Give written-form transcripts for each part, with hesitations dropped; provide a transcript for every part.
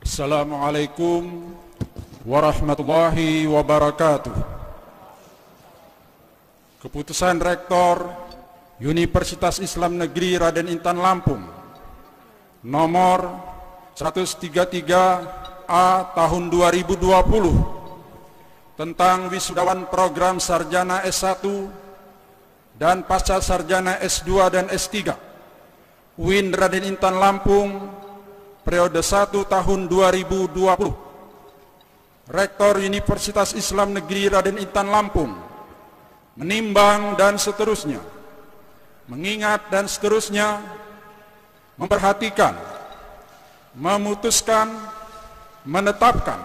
Assalamualaikum warahmatullahi wabarakatuh. Keputusan Rektor Universitas Islam Negeri Raden Intan Lampung nomor 133A tahun 2020 tentang wisudawan program sarjana S1 dan pasca sarjana S2 dan S3 UIN Raden Intan Lampung periode 1 tahun 2020. Rektor Universitas Islam Negeri Raden Intan Lampung menimbang dan seterusnya, mengingat dan seterusnya, memperhatikan, memutuskan, menetapkan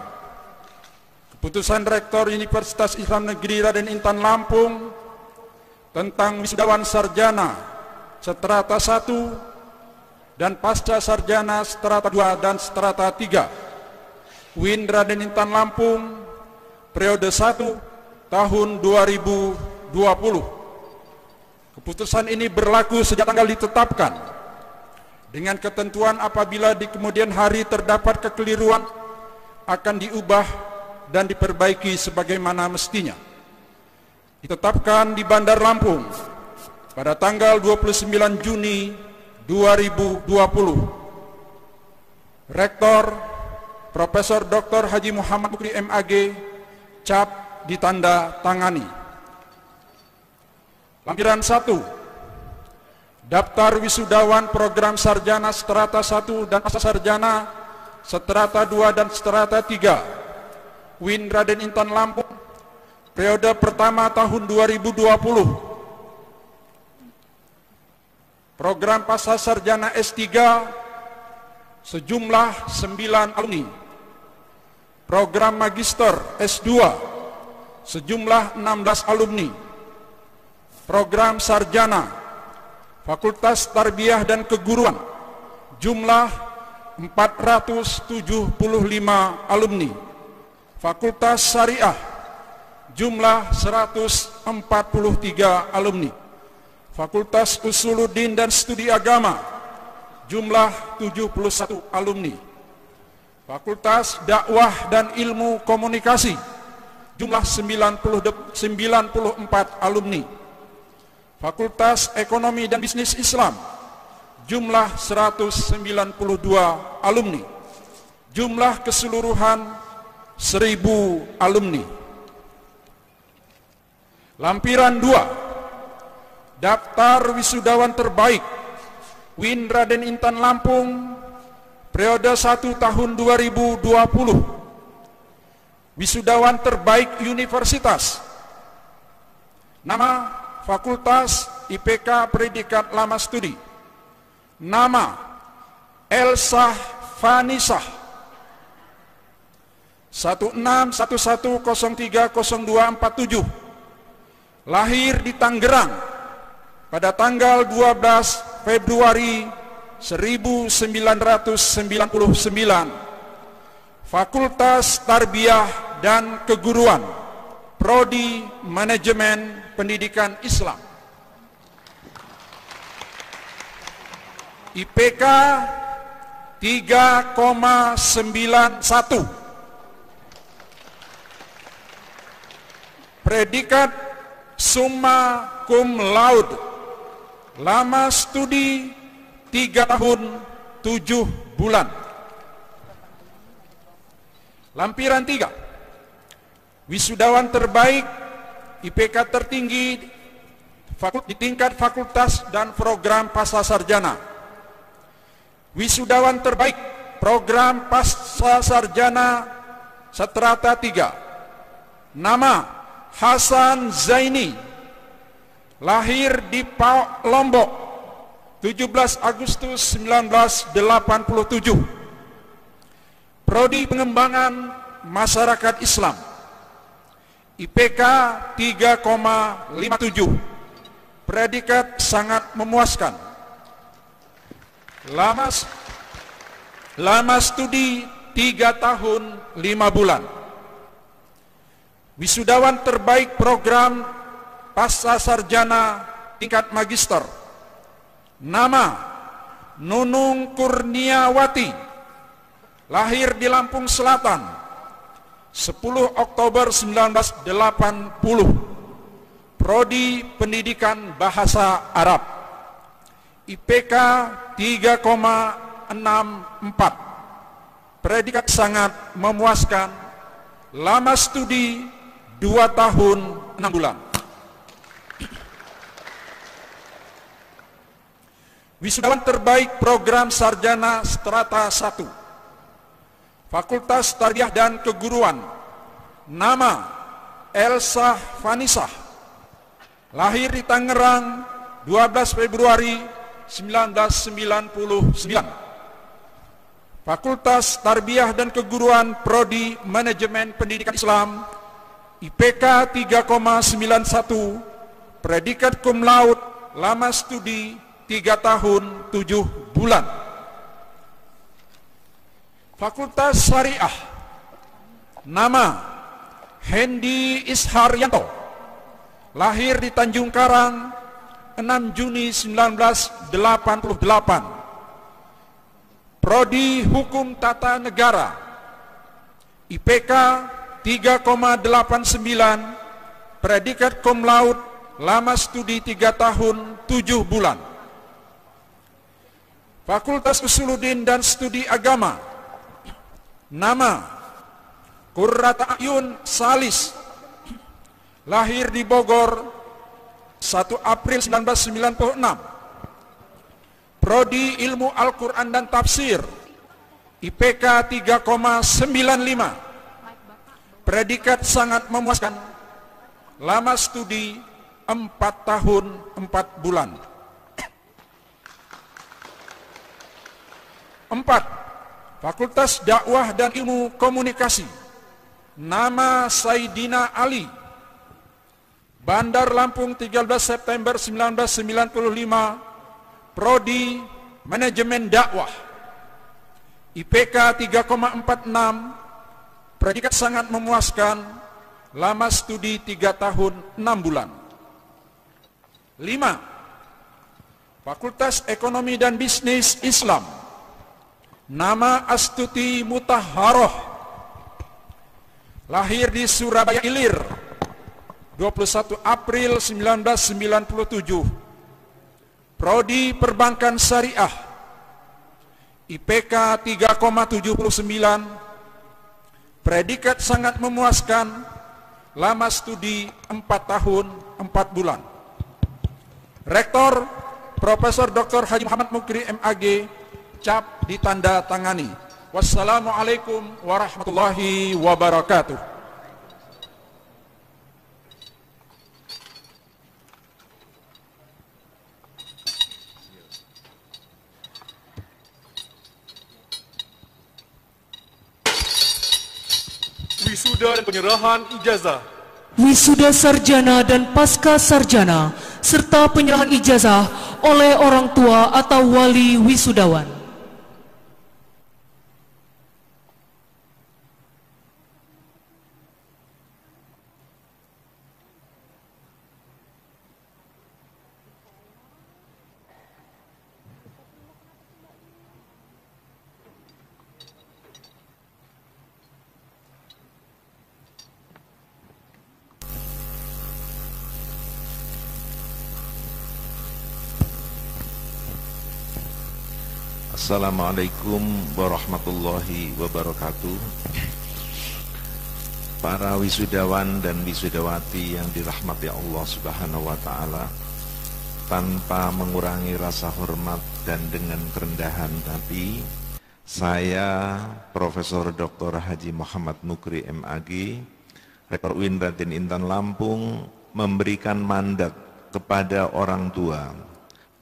keputusan Rektor Universitas Islam Negeri Raden Intan Lampung tentang wisudawan sarjana strata 1 dan pasca sarjana strata 2 dan strata 3 UIN Raden Intan Lampung periode 1 tahun 2020. Keputusan ini berlaku sejak tanggal ditetapkan, dengan ketentuan apabila di kemudian hari terdapat kekeliruan akan diubah dan diperbaiki sebagaimana mestinya. Ditetapkan di Bandar Lampung pada tanggal 29 Juni 2020. Rektor Profesor Dr. Haji Muhammad Mukri MAG, cap ditanda tangani. Lampiran 1, daftar wisudawan program sarjana strata 1 dan pasca sarjana strata 2 dan strata 3 UIN Raden Intan Lampung periode pertama tahun 2020. Program pasca sarjana S3 sejumlah 9 alumni. Program magister S2 sejumlah 16 alumni. Program sarjana Fakultas Tarbiyah dan Keguruan jumlah 475 alumni. Fakultas Syariah jumlah 143 alumni. Fakultas Usuluddin dan Studi Agama jumlah 71 alumni. Fakultas Dakwah dan Ilmu Komunikasi jumlah 94 alumni. Fakultas Ekonomi dan Bisnis Islam jumlah 192 alumni. Jumlah keseluruhan 1000 alumni. Lampiran 2, daftar wisudawan terbaik UIN Raden Intan Lampung periode 1 tahun 2020. Wisudawan terbaik universitas: nama Fakultas IPK Predikat Lama Studi, nama Elsa Fanisah 1611030247, lahir di Tangerang pada tanggal 12 Februari 1999, Fakultas Tarbiyah dan Keguruan, Prodi Manajemen Pendidikan Islam. IPK 3,91. Predikat summa cum laude. Lama studi 3 tahun 7 bulan. Lampiran 3, wisudawan terbaik IPK tertinggi di tingkat fakultas dan program pasca sarjana. Wisudawan terbaik program pasca sarjana strata 3, nama Hasan Zaini, lahir di Lombok 17 Agustus 1987. Prodi Pengembangan Masyarakat Islam, IPK 3,57. Predikat sangat memuaskan. Lama studi 3 tahun 5 bulan. Wisudawan terbaik program pasca sarjana tingkat magister, nama Nunung Kurniawati, Lahir di Lampung Selatan 10 Oktober 1980. Prodi Pendidikan Bahasa Arab. IPK 3,64. Predikat sangat memuaskan. Lama studi 2 tahun 6 bulan. Wisudawan terbaik program sarjana strata 1 Fakultas Tarbiyah dan Keguruan. Nama Elsa Vanisah. Lahir di Tangerang 12 Februari 1999. Fakultas Tarbiyah dan Keguruan, Prodi Manajemen Pendidikan Islam. IPK 3,91. Predikat cum laude. Lama studi 3 tahun 7 bulan. Fakultas Syariah. Nama Hendi Isharyanto. Lahir di Tanjung Karang 6 Juni 1988. Prodi Hukum Tata Negara. IPK 3,89. Predikat cum laude. Lama studi 3 tahun 7 bulan. Fakultas Usuluddin dan Studi Agama. Nama Qurrata Ayun Salis. Lahir di Bogor 1 April 1996. Prodi Ilmu Al-Quran dan Tafsir. IPK 3,95. Predikat sangat memuaskan. Lama studi 4 tahun 4 bulan. 4. Fakultas Dakwah dan Ilmu Komunikasi. Nama Saidina Ali. Bandar Lampung 13 September 1995. Prodi Manajemen Dakwah. IPK 3,46. Predikat sangat memuaskan. Lama studi 3 tahun 6 bulan. 5. Fakultas Ekonomi dan Bisnis Islam. Nama Astuti Mutahharoh. Lahir di Surabaya Ilir 21 April 1997. Prodi Perbankan Syariah. IPK 3,79. Predikat sangat memuaskan. Lama studi 4 tahun 4 bulan. Rektor Profesor Dr. Haji Muhammad Mukri MAG. Cap ditanda tangani. Wassalamualaikum warahmatullahi wabarakatuh. Wisuda dan penyerahan ijazah. Wisuda sarjana dan pasca sarjana serta penyerahan ijazah oleh orang tua atau wali wisudawan. Assalamualaikum warahmatullahi wabarakatuh. Para wisudawan dan wisudawati yang dirahmati Allah Subhanahu wa Ta'ala, tanpa mengurangi rasa hormat dan dengan kerendahan hati, saya Profesor Dr. Haji Muhammad Mukri MAG, Rektor UIN Raden Intan Lampung, memberikan mandat kepada orang tua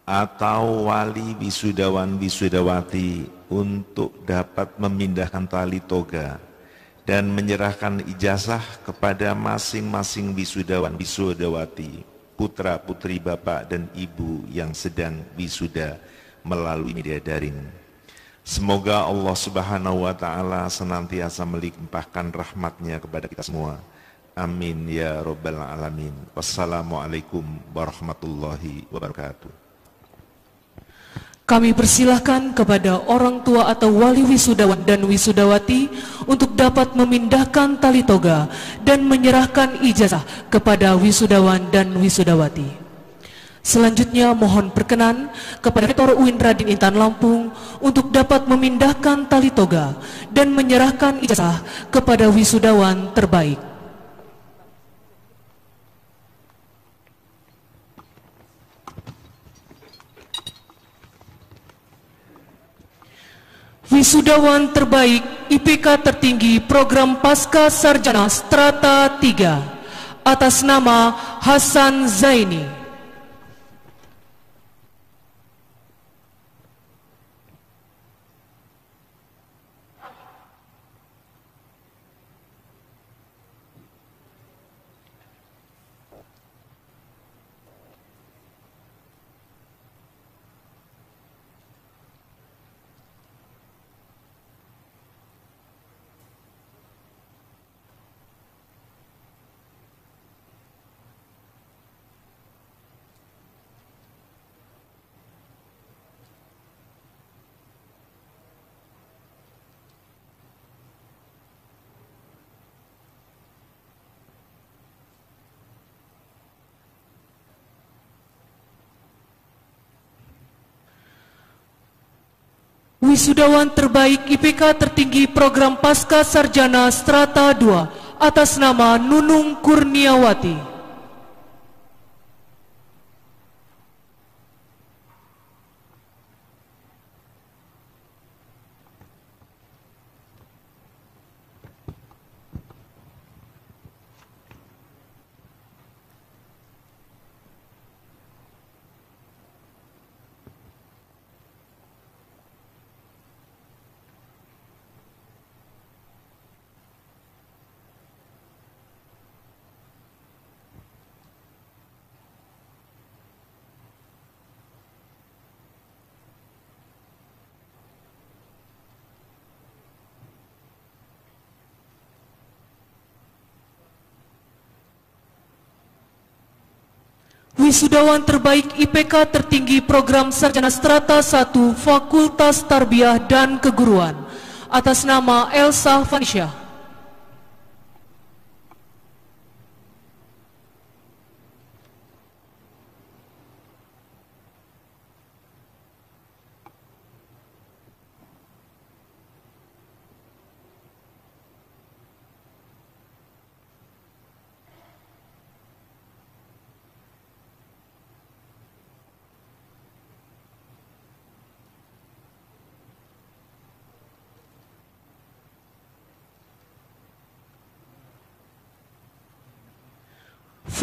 atau wali wisudawan wisudawati untuk dapat memindahkan tali toga dan menyerahkan ijazah kepada masing-masing wisudawan wisudawati, putra putri bapak dan ibu yang sedang wisuda melalui media daring. Semoga Allah Subhanahu wa Ta'ala senantiasa melimpahkan rahmatnya kepada kita semua. Amin ya Rabbal Alamin. Wassalamualaikum warahmatullahi wabarakatuh. Kami persilahkan kepada orang tua atau wali wisudawan dan wisudawati untuk dapat memindahkan tali toga dan menyerahkan ijazah kepada wisudawan dan wisudawati. Selanjutnya mohon perkenan kepada Rektor UIN Radin Intan Lampung untuk dapat memindahkan tali toga dan menyerahkan ijazah kepada wisudawan terbaik. Wisudawan terbaik IPK tertinggi program Pasca Sarjana Strata 3 atas nama Hasan Zaini. Wisudawan terbaik IPK tertinggi program Pasca Sarjana Strata 2 atas nama Nunung Kurniawati. Wisudawan terbaik IPK tertinggi program Sarjana Strata 1 Fakultas Tarbiyah dan Keguruan atas nama Elsa Vanisha.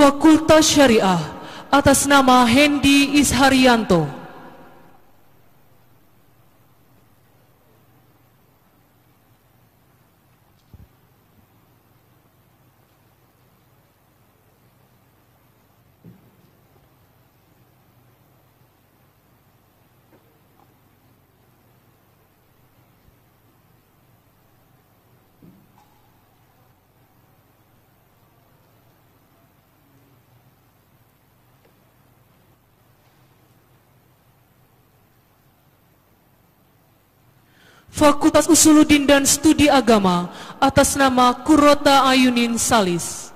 Fakultas Syariah atas nama Hendi Isharianto. Fakultas Usuluddin dan Studi Agama atas nama Kurota Ayunin Salis.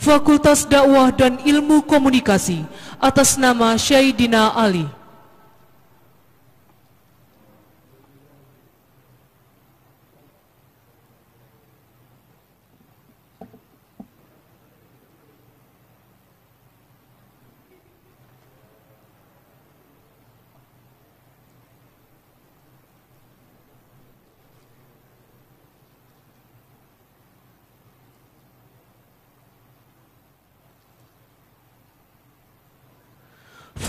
Fakultas Dakwah dan Ilmu Komunikasi atas nama Syaidina Ali.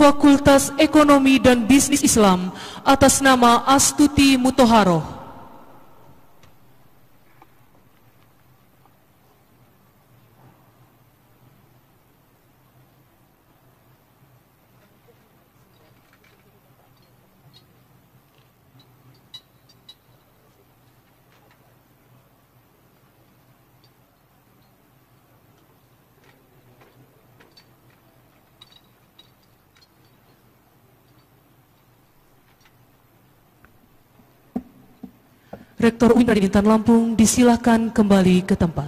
Fakultas Ekonomi dan Bisnis Islam atas nama Astuti Muthaharoh. Rektor UIN Raden Intan Lampung disilakan kembali ke tempat.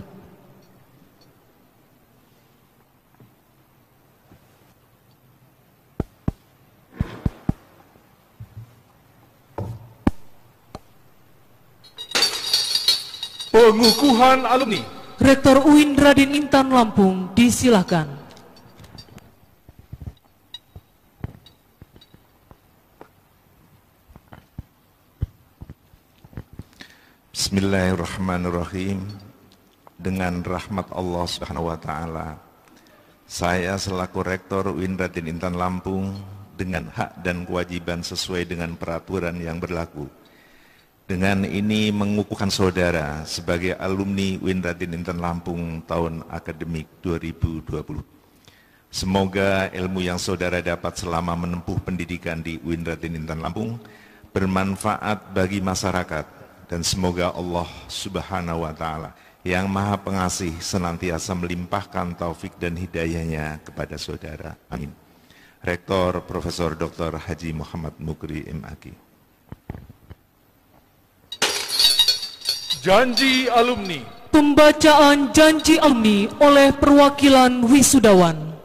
Pengukuhan alumni. Rektor UIN Raden Intan Lampung disilakan. Bismillahirrahmanirrahim. Dengan rahmat Allah Subhanahu wa taala, saya selaku Rektor UIN Raden Intan Lampung dengan hak dan kewajiban sesuai dengan peraturan yang berlaku. Dengan ini mengukuhkan saudara sebagai alumni UIN Raden Intan Lampung tahun akademik 2020. Semoga ilmu yang saudara dapat selama menempuh pendidikan di UIN Raden Intan Lampung bermanfaat bagi masyarakat, dan semoga Allah Subhanahu wa taala yang Maha Pengasih senantiasa melimpahkan taufik dan hidayahnya kepada saudara. Amin. Rektor Profesor Dr. Haji Muhammad Mukri MAG. Janji alumni. Pembacaan janji alumni oleh perwakilan wisudawan.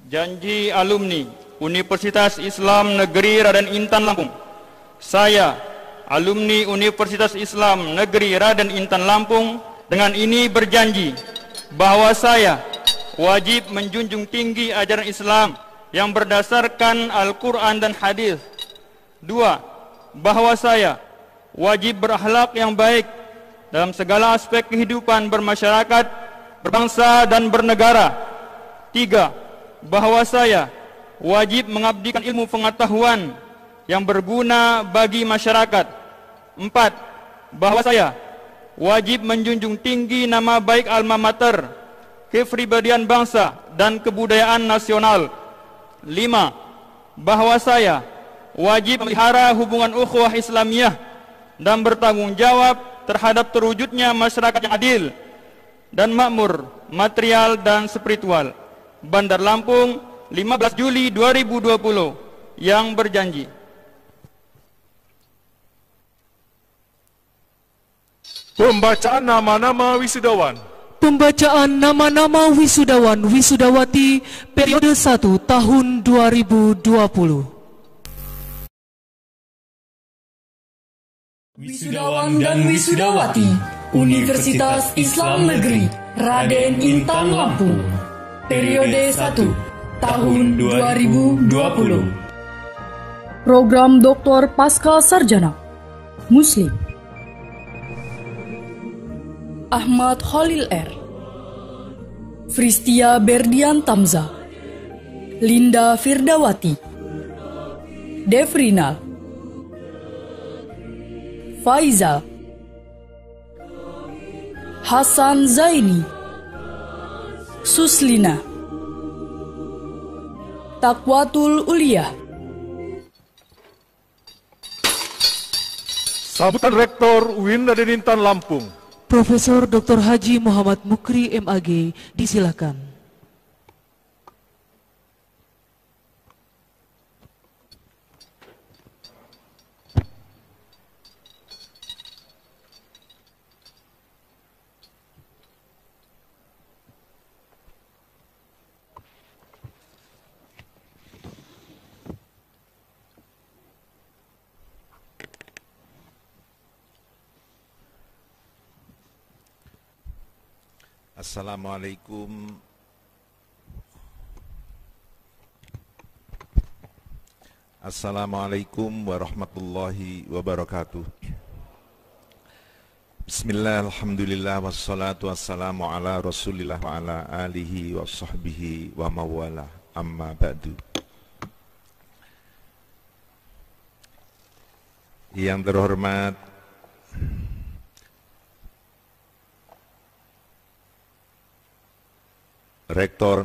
Janji alumni Universitas Islam Negeri Raden Intan Lampung. Saya, alumni Universitas Islam Negeri Raden Intan Lampung, dengan ini berjanji bahwa saya wajib menjunjung tinggi ajaran Islam yang berdasarkan Al-Quran dan Hadis. 2. Bahwa saya wajib berakhlak yang baik dalam segala aspek kehidupan bermasyarakat, berbangsa, dan bernegara. 3. Bahwa saya wajib mengabdikan ilmu pengetahuan yang berguna bagi masyarakat. 4. Bahwa saya wajib menjunjung tinggi nama baik alma mater, kepribadian bangsa, dan kebudayaan nasional. 5. Bahwa saya wajib memelihara hubungan ukhuwah Islamiyah dan bertanggung jawab terhadap terwujudnya masyarakat yang adil dan makmur, material dan spiritual. Bandar Lampung, 15 Juli 2020, yang berjanji. Pembacaan nama-nama wisudawan. Pembacaan nama-nama wisudawan wisudawati periode 1 tahun 2020. Wisudawan dan wisudawati Universitas Islam Negeri Raden Intan Lampung periode 1 tahun 2020. Program Doktor Pasca Sarjana Muslim Ahmad Khalil R, Fristia Berdian Tamza, Linda Firdawati, Devrinal, Faizal, Hasan Zaini, Suslina, Taqwatul Ulia. Sambutan Rektor UIN Raden Intan Lampung, Profesor Dr. Haji Muhammad Mukri MAG, disilakan. Assalamualaikum warahmatullahi wabarakatuh. Bismillah, alhamdulillah, wassalatu wassalamu ala rasulillah wa ala alihi wa sahbihi wa mawala, amma ba'du. Yang terhormat Rektor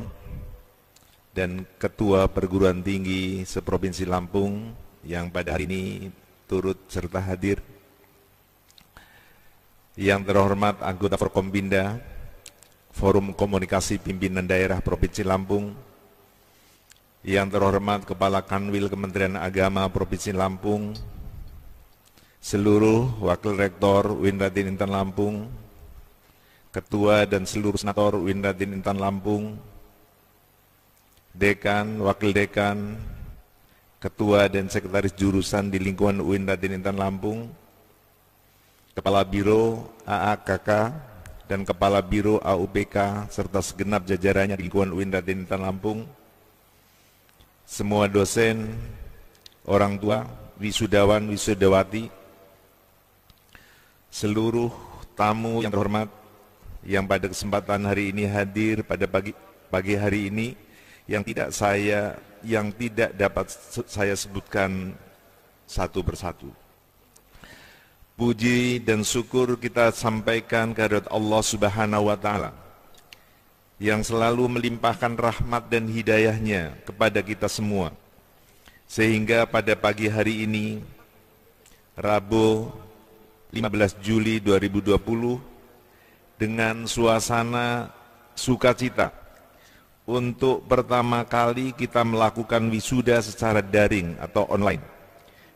dan Ketua Perguruan Tinggi Seprovinsi Lampung yang pada hari ini turut serta hadir, yang terhormat anggota Forkombinda, Forum Komunikasi Pimpinan Daerah Provinsi Lampung, yang terhormat Kepala Kanwil Kementerian Agama Provinsi Lampung, seluruh Wakil Rektor UIN Raden Intan Lampung, Ketua dan seluruh Senator UIN Raden Intan Lampung, Dekan, Wakil Dekan, Ketua dan Sekretaris Jurusan di lingkungan UIN Raden Intan Lampung, Kepala Biro AAKK dan Kepala Biro AUPK serta segenap jajarannya di lingkungan UIN Raden Intan Lampung, semua dosen, orang tua, wisudawan, wisudawati, seluruh tamu yang terhormat yang pada kesempatan hari ini hadir pada pagi hari ini, yang tidak dapat saya sebutkan satu persatu. Puji dan syukur kita sampaikan kehadirat Allah Subhanahu wa Ta'ala yang selalu melimpahkan rahmat dan hidayahnya kepada kita semua, sehingga pada pagi hari ini, Rabu 15 Juli 2020, dengan suasana sukacita, untuk pertama kali kita melakukan wisuda secara daring atau online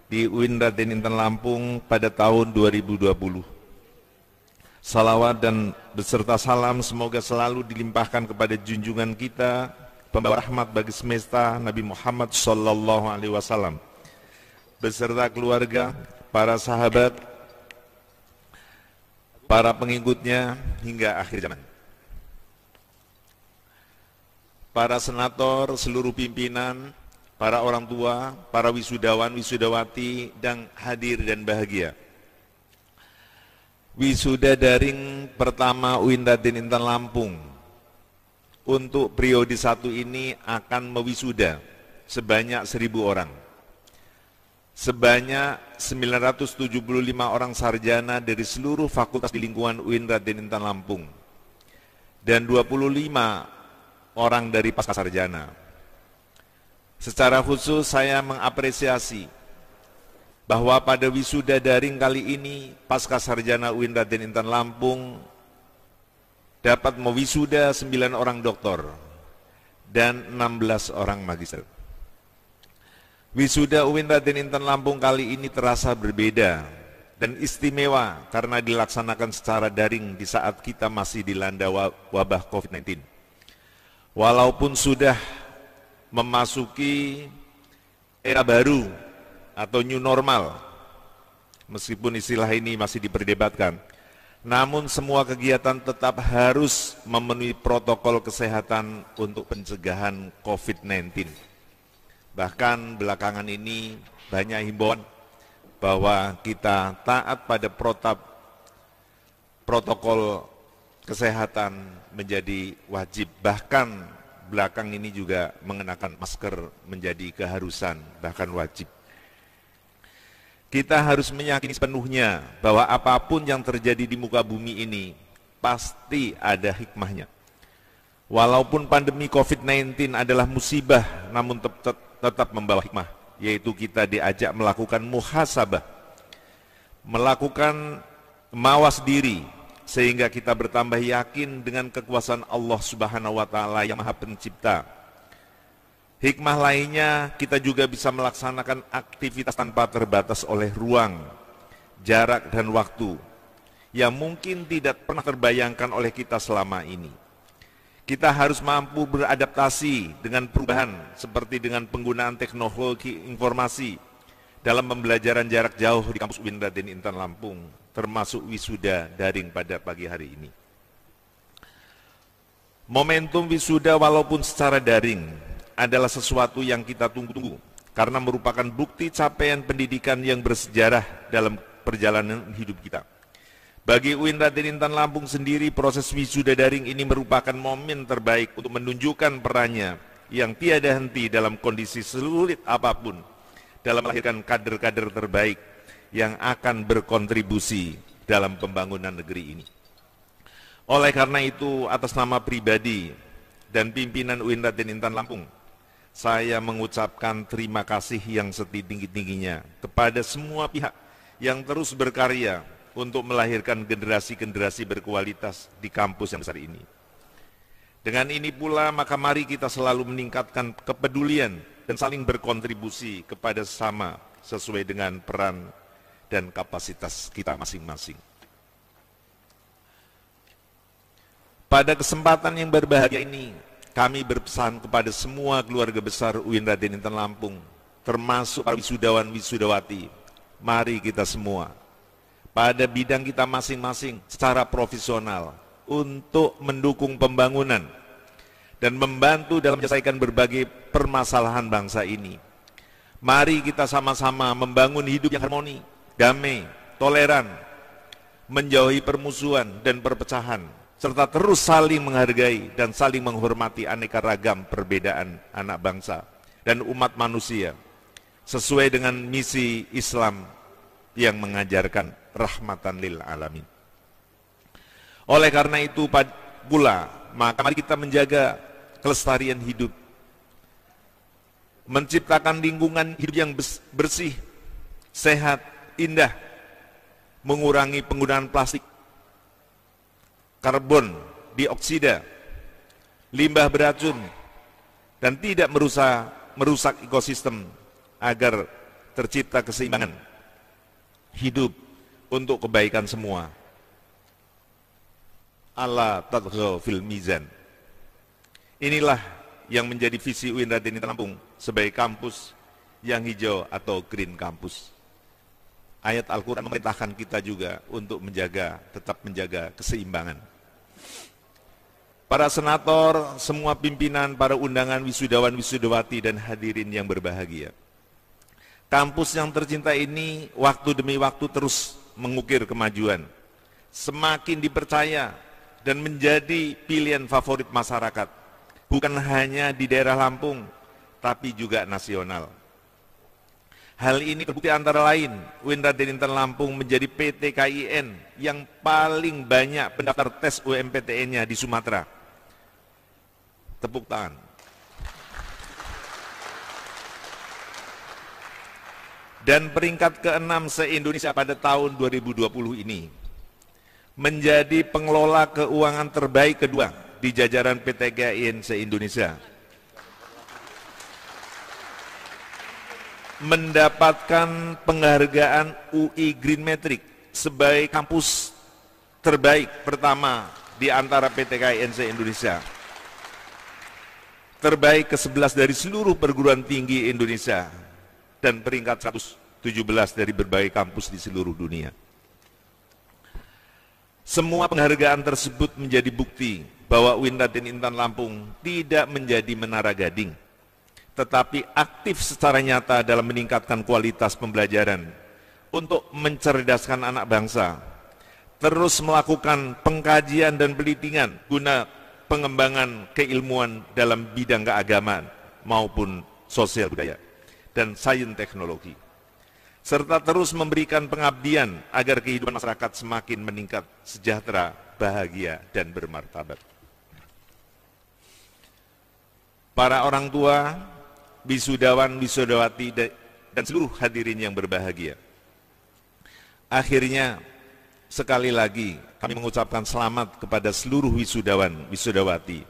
di UIN Raden Intan Lampung pada tahun 2020. Salawat dan beserta salam semoga selalu dilimpahkan kepada junjungan kita, pembawa rahmat bagi semesta, Nabi Muhammad SAW, beserta keluarga, para sahabat, para pengikutnya hingga akhir zaman. Para senator, seluruh pimpinan, para orang tua, para wisudawan, wisudawati, dan hadir dan bahagia. Wisuda daring pertama UIN Raden Intan Lampung untuk periode 1 ini akan mewisuda sebanyak 1.000 orang. Sebanyak 975 orang sarjana dari seluruh fakultas di lingkungan UIN Raden Intan Lampung dan 25 orang dari pascasarjana. Secara khusus saya mengapresiasi bahwa pada wisuda daring kali ini pascasarjana UIN Raden Intan Lampung dapat mewisuda 9 orang doktor dan 16 orang magister. Wisuda UIN Raden Intan Lampung kali ini terasa berbeda dan istimewa karena dilaksanakan secara daring di saat kita masih dilanda wabah COVID-19. Walaupun sudah memasuki era baru atau new normal, meskipun istilah ini masih diperdebatkan, namun semua kegiatan tetap harus memenuhi protokol kesehatan untuk pencegahan COVID-19. Bahkan belakangan ini banyak himbauan bahwa kita taat pada protokol kesehatan menjadi wajib, bahkan belakang ini juga mengenakan masker menjadi keharusan, bahkan wajib. Kita harus meyakini sepenuhnya bahwa apapun yang terjadi di muka bumi ini pasti ada hikmahnya. Walaupun pandemi COVID-19 adalah musibah, namun tetap membawa hikmah, yaitu kita diajak melakukan muhasabah, melakukan mawas diri, sehingga kita bertambah yakin dengan kekuasaan Allah Subhanahu wa Ta'ala yang Maha Pencipta. Hikmah lainnya, kita juga bisa melaksanakan aktivitas tanpa terbatas oleh ruang, jarak, dan waktu yang mungkin tidak pernah terbayangkan oleh kita selama ini. Kita harus mampu beradaptasi dengan perubahan seperti dengan penggunaan teknologi informasi dalam pembelajaran jarak jauh di kampus UIN Raden Intan Lampung, termasuk wisuda daring pada pagi hari ini. Momentum wisuda walaupun secara daring adalah sesuatu yang kita tunggu-tunggu karena merupakan bukti capaian pendidikan yang bersejarah dalam perjalanan hidup kita. Bagi UIN Raden Intan Lampung sendiri, proses wisuda daring ini merupakan momen terbaik untuk menunjukkan perannya yang tiada henti dalam kondisi sulit apapun dalam melahirkan kader-kader terbaik yang akan berkontribusi dalam pembangunan negeri ini. Oleh karena itu, atas nama pribadi dan pimpinan UIN Raden Intan Lampung, saya mengucapkan terima kasih yang setinggi-tingginya kepada semua pihak yang terus berkarya untuk melahirkan generasi-generasi berkualitas di kampus yang besar ini. Dengan ini pula, maka mari kita selalu meningkatkan kepedulian dan saling berkontribusi kepada sesama sesuai dengan peran dan kapasitas kita masing-masing. Pada kesempatan yang berbahagia ini, kami berpesan kepada semua keluarga besar UIN Raden Intan Lampung, termasuk para wisudawan wisudawati, mari kita semua pada bidang kita masing-masing secara profesional untuk mendukung pembangunan dan membantu dalam menyelesaikan berbagai permasalahan bangsa ini. Mari kita sama-sama membangun hidup yang harmoni, damai, toleran, menjauhi permusuhan dan perpecahan, serta terus saling menghargai dan saling menghormati aneka ragam perbedaan anak bangsa dan umat manusia sesuai dengan misi Islam yang mengajarkan rahmatan lil alamin. Oleh karena itu pula, maka mari kita menjaga kelestarian hidup, menciptakan lingkungan hidup yang bersih, sehat, indah, mengurangi penggunaan plastik, karbon dioksida, limbah beracun, dan tidak merusak ekosistem agar tercipta keseimbangan hidup untuk kebaikan semua. Alla tadghaw fil mizan. Inilah yang menjadi visi UIN Raden Intan Lampung sebagai kampus yang hijau atau green campus. Ayat Al-Quran memerintahkan kita juga untuk tetap menjaga keseimbangan. Para senator, semua pimpinan, para undangan, wisudawan, wisudawati, dan hadirin yang berbahagia. Kampus yang tercinta ini waktu demi waktu terus mengukir kemajuan, semakin dipercaya dan menjadi pilihan favorit masyarakat, bukan hanya di daerah Lampung, tapi juga nasional. Hal ini terbukti antara lain, UIN Raden Intan Lampung menjadi PT KIN yang paling banyak pendaftar tes UMPTN-nya di Sumatera. Tepuk tangan. Dan peringkat ke-6 se-Indonesia pada tahun 2020 ini, menjadi pengelola keuangan terbaik kedua di jajaran PT KIN se-Indonesia. Mendapatkan penghargaan UI Green Metric sebagai kampus terbaik pertama di antara PT KIN se-Indonesia. Terbaik ke-11 dari seluruh perguruan tinggi Indonesia dan peringkat 117 dari berbagai kampus di seluruh dunia. Semua penghargaan tersebut menjadi bukti bahwa UIN Raden Intan Lampung tidak menjadi menara gading, tetapi aktif secara nyata dalam meningkatkan kualitas pembelajaran untuk mencerdaskan anak bangsa, terus melakukan pengkajian dan penelitian guna pengembangan keilmuan dalam bidang keagamaan maupun sosial budaya dan sains teknologi, serta terus memberikan pengabdian agar kehidupan masyarakat semakin meningkat, sejahtera, bahagia, dan bermartabat. Para orang tua, wisudawan, wisudawati, dan seluruh hadirin yang berbahagia. Akhirnya, sekali lagi kami mengucapkan selamat kepada seluruh wisudawan, wisudawati.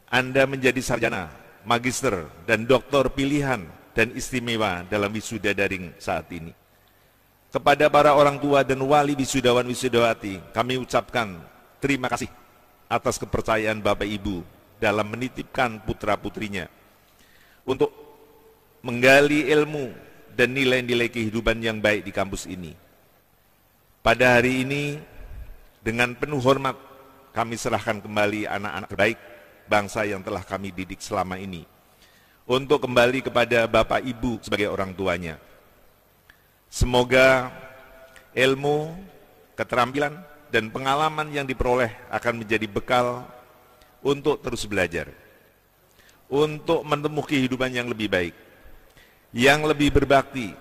Anda menjadi sarjana, magister, dan doktor pilihan dan istimewa dalam wisuda daring saat ini. Kepada para orang tua dan wali wisudawan wisudawati, kami ucapkan terima kasih atas kepercayaan Bapak Ibu dalam menitipkan putra-putrinya untuk menggali ilmu dan nilai-nilai kehidupan yang baik di kampus ini. Pada hari ini, dengan penuh hormat, kami serahkan kembali anak-anak terbaik bangsa yang telah kami didik selama ini untuk kembali kepada Bapak Ibu sebagai orang tuanya. Semoga ilmu, keterampilan, dan pengalaman yang diperoleh akan menjadi bekal untuk terus belajar, untuk menempuh kehidupan yang lebih baik, yang lebih berbakti,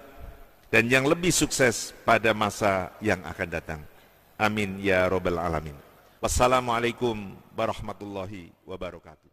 dan yang lebih sukses pada masa yang akan datang. Amin ya Rabbal Alamin. Wassalamualaikum warahmatullahi wabarakatuh.